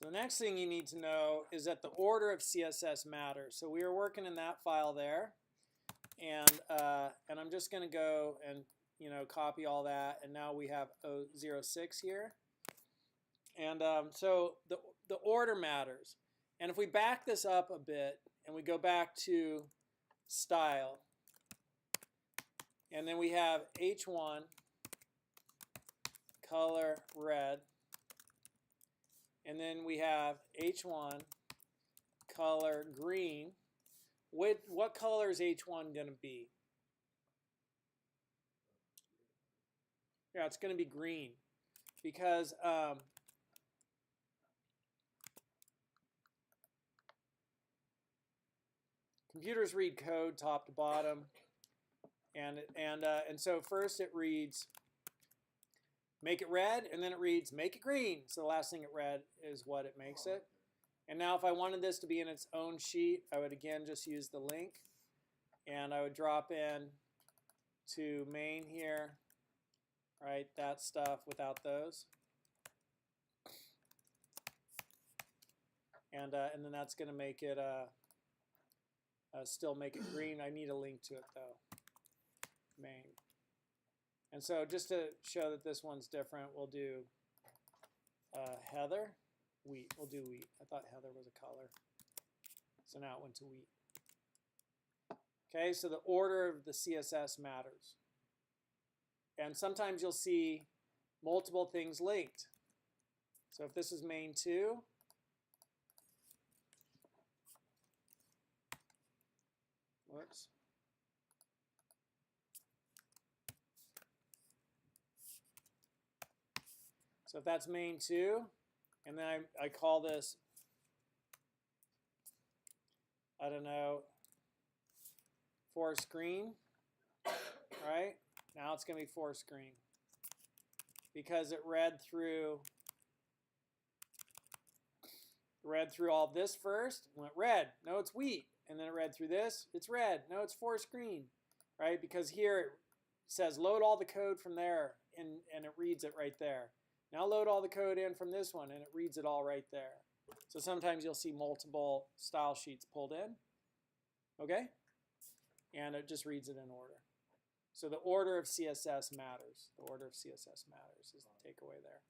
So the next thing you need to know is that the order of CSS matters. So we are working in that file there, and I'm just going to go and copy all that, and now we have 06 here. And so the order matters. And if we back this up a bit and we go back to style, and then we have H1 color red, and then we have H1 color green. What color is H1 going to be? Yeah, it's going to be green, because computers read code top to bottom, and so first it reads make it red, and then it reads make it green. So the last thing it read is what it makes it. And now if I wanted this to be in its own sheet, I would again just use the link, and I would drop in to main here, right? That stuff without those. And then that's going to make it still make it green. I need a link to it though. Main. And so just to show that this one's different, we'll do heather, wheat. We'll do wheat. I thought heather was a color. So now it went to wheat. Okay, so the order of the CSS matters. And sometimes you'll see multiple things linked. So if this is main 2, whoops. So if that's main 2, and then I call this, I don't know, for screen, right? Now it's going to be for screen, because it read through all this first, went red, no, it's wheat, and then it read through this, it's red, no, it's for screen, right? Because here it says load all the code from there, and it reads it right there. Now load all the code in from this one, and it reads it all right there. So sometimes you'll see multiple style sheets pulled in, okay? And it just reads it in order. So the order of CSS matters. The order of CSS matters is the takeaway there.